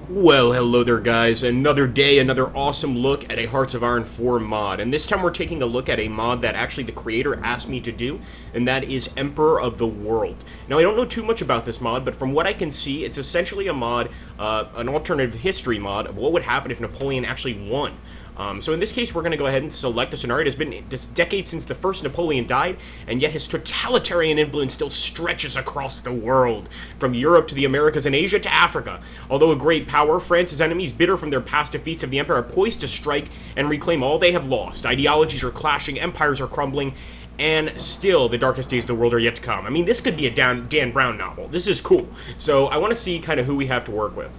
Well, hello there guys, another day, another awesome look at a Hearts of Iron 4 mod, and this time we're taking a look at a mod that actually the creator asked me to do, and that is Emperor of the World. Now I don't know too much about this mod, but from what I can see, it's essentially a mod, an alternative history mod of what would happen if Napoleon actually won. So in this case, we're going to go ahead and select a scenario. It has been this decade since the first Napoleon died, and yet his totalitarian influence still stretches across the world, from Europe to the Americas and Asia to Africa. Although a great power, France's enemies, bitter from their past defeats of the Empire, are poised to strike and reclaim all they have lost. Ideologies are clashing, empires are crumbling, and still, the darkest days of the world are yet to come. I mean, this could be a Dan Brown novel. This is cool. So I want to see kind of who we have to work with.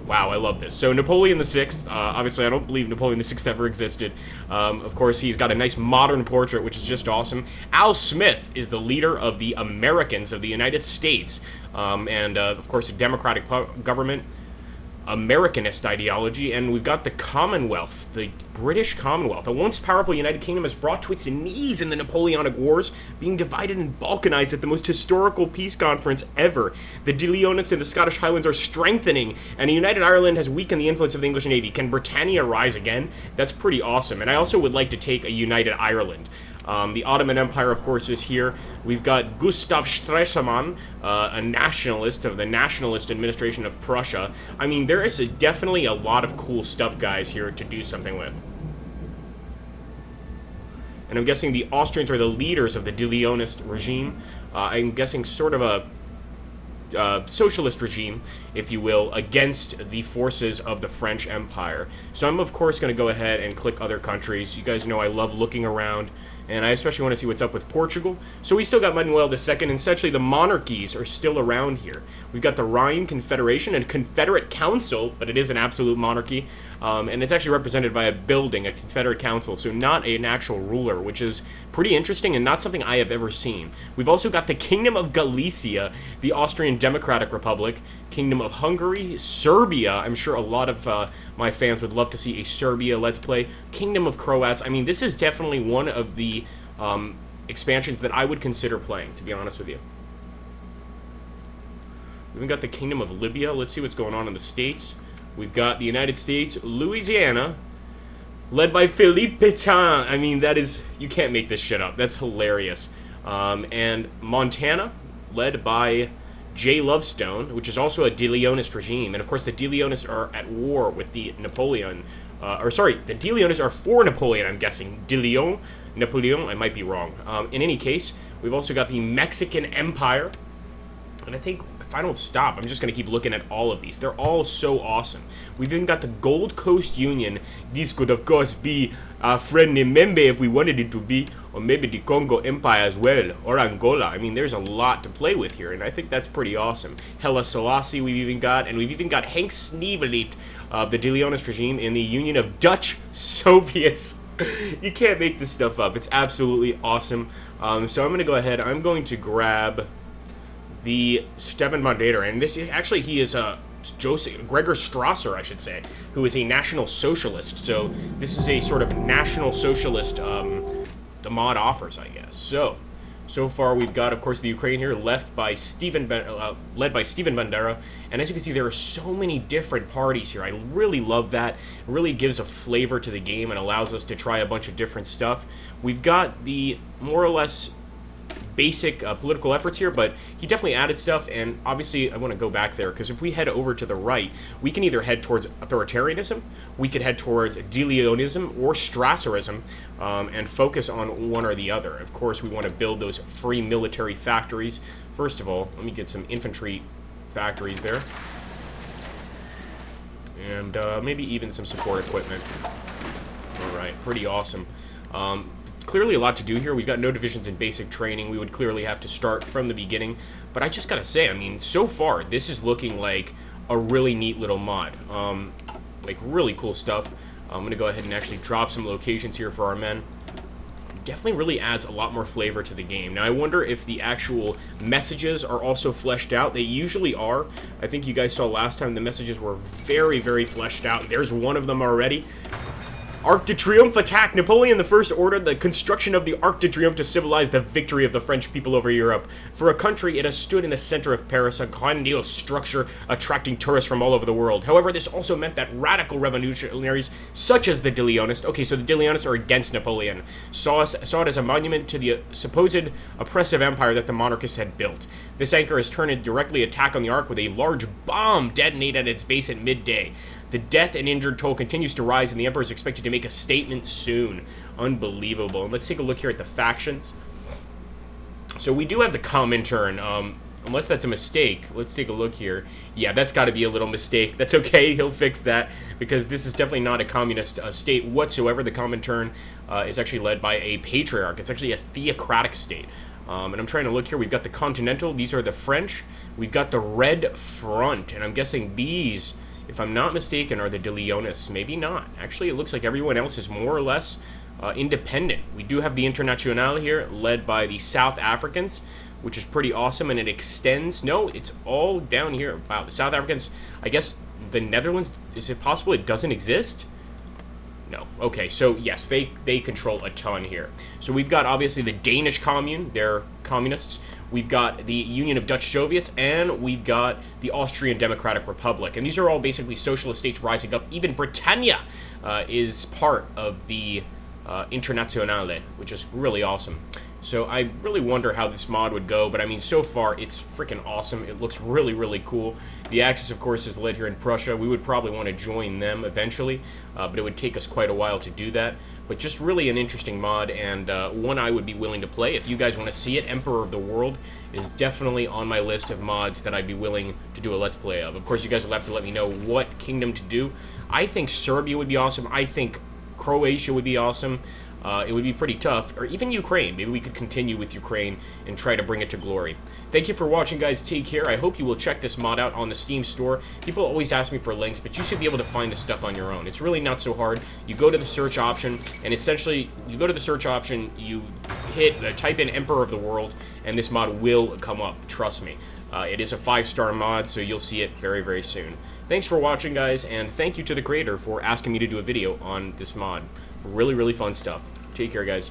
Wow, I love this. So Napoleon VI, obviously I don't believe Napoleon VI ever existed. Of course, he's got a nice modern portrait, which is just awesome. Al Smith is the leader of the Americans of the United States. Of course, a democratic government, Americanist ideology, and we've got the Commonwealth, the British Commonwealth. A once powerful United Kingdom is brought to its knees in the Napoleonic Wars, being divided and balkanized at the most historical peace conference ever. The De Leonists and the Scottish Highlands are strengthening, and a united Ireland has weakened the influence of the English Navy. Can Britannia rise again? That's pretty awesome, and I also would like to take a united Ireland. The Ottoman Empire, of course, is here. We've got Gustav Stresemann, a nationalist of the Nationalist Administration of Prussia. I mean, there is definitely a lot of cool stuff, guys, here to do something with. And I'm guessing the Austrians are the leaders of the De Leonist regime. I'm guessing sort of a socialist regime, if you will, against the forces of the French Empire. So I'm, of course, going to go ahead and click other countries. You guys know I love looking around, and I especially want to see what's up with Portugal. So we still got Manuel II, and essentially the monarchies are still around here. We've got the Rhine Confederation and Confederate Council, but it is an absolute monarchy, and it's actually represented by a building, a Confederate Council, so not an actual ruler, which is pretty interesting and not something I have ever seen. We've also got the Kingdom of Galicia, the Austrian Democratic Republic, Kingdom of Hungary, Serbia. I'm sure a lot of my fans would love to see a Serbia Let's Play. Kingdom of Croats. I mean, this is definitely one of the expansions that I would consider playing, to be honest with you. We've got the Kingdom of Libya. Let's see what's going on in the States. We've got the United States, Louisiana, led by Philippe Pétain. I mean, that is, you can't make this shit up. That's hilarious. And Montana, led by Jay Lovestone, which is also a De Leonist regime. And of course, the De Leonists are at war with the Napoleon. The De Leonists are for Napoleon, I'm guessing. Napoleon, I might be wrong. In any case, we've also got the Mexican Empire. And I think if I don't stop, I'm just going to keep looking at all of these. They're all so awesome. We've even got the Gold Coast Union. This could, of course, be a friendly member if we wanted it to be, or maybe the Congo Empire as well, or Angola. I mean, there's a lot to play with here, and I think that's pretty awesome. Haile Selassie we've even got, and we've even got Henk Sneevliet of the De Leonist regime in the Union of Dutch Soviets. You can't make this stuff up. It's absolutely awesome. So I'm going to go ahead. I'm going to grab the Steven Bandera, and this is actually, he is Gregor Strasser, I should say, who is a National Socialist. So this is a sort of National Socialist the mod offers, I guess. So far we've got, of course, the Ukraine here, led by Steven Bandera, and as you can see, there are so many different parties here. I really love that. It really gives a flavor to the game and allows us to try a bunch of different stuff. We've got the more or less basic political efforts here, but he definitely added stuff, and obviously I want to go back there, because if we head over to the right, we can either head towards authoritarianism, we could head towards De Leonism or Strasserism, and focus on one or the other. Of course, we want to build those free military factories. First of all, let me get some infantry factories there, and maybe even some support equipment. Alright, pretty awesome. Clearly a lot to do here. We've got no divisions in basic training. We would clearly have to start from the beginning. But I just gotta say, I mean, so far, this is looking like a really neat little mod. Like, really cool stuff. I'm gonna go ahead and actually drop some locations here for our men. Definitely really adds a lot more flavor to the game. Now, I wonder if the actual messages are also fleshed out. They usually are. I think you guys saw last time the messages were very, very fleshed out. There's one of them already. Arc de Triomphe Attack. Napoleon I ordered the construction of the Arc de Triomphe to symbolize the victory of the French people over Europe. For a country, it has stood in the center of Paris, a grandiose structure attracting tourists from all over the world. However, this also meant that radical revolutionaries, such as the De Leonists, okay, so the De Leonists are against Napoleon, saw it as a monument to the supposed oppressive empire that the monarchists had built. This anchor has turned a directly attack on the Arc with a large bomb detonated at its base at midday. The death and injured toll continues to rise, and the Emperor is expected to make a statement soon. Unbelievable. And let's take a look here at the factions. So we do have the Comintern, unless that's a mistake. Let's take a look here. Yeah, that's got to be a little mistake. That's okay, he'll fix that, because this is definitely not a communist state whatsoever. The Comintern is actually led by a patriarch. It's actually a theocratic state. And I'm trying to look here. We've got the Continental. These are the French. We've got the Red Front, and I'm guessing these, if I'm not mistaken, are the De Leonists. Maybe not. Actually, it looks like everyone else is more or less independent. We do have the Internationale here, led by the South Africans, which is pretty awesome, and it extends. No, it's all down here. Wow, the South Africans, I guess the Netherlands, is it possible it doesn't exist? No. Okay, so yes, they control a ton here. So we've got, obviously, the Danish Commune. They're communists. We've got the Union of Dutch Soviets, and we've got the Austrian Democratic Republic. And these are all basically socialist states rising up. Even Britannia is part of the Internationale, which is really awesome. So I really wonder how this mod would go, but I mean, so far, it's freaking awesome. It looks really, really cool. The Axis, of course, is led here in Prussia. We would probably want to join them eventually, but it would take us quite a while to do that. But just really an interesting mod, and one I would be willing to play. If you guys want to see it, Emperor of the World is definitely on my list of mods that I'd be willing to do a Let's Play of. Of course, you guys will have to let me know what kingdom to do. I think Serbia would be awesome. I think Croatia would be awesome. It would be pretty tough, or even Ukraine. Maybe we could continue with Ukraine and try to bring it to glory. Thank you for watching, guys. Take care. I hope you will check this mod out on the Steam store. People always ask me for links, but you should be able to find this stuff on your own. It's really not so hard. You go to the search option, and essentially, you go to the search option, you type in Emperor of the World, and this mod will come up. Trust me. It is a 5-star mod, so you'll see it very, very soon. Thanks for watching, guys, and thank you to the creator for asking me to do a video on this mod. Really, really fun stuff. Take care, guys.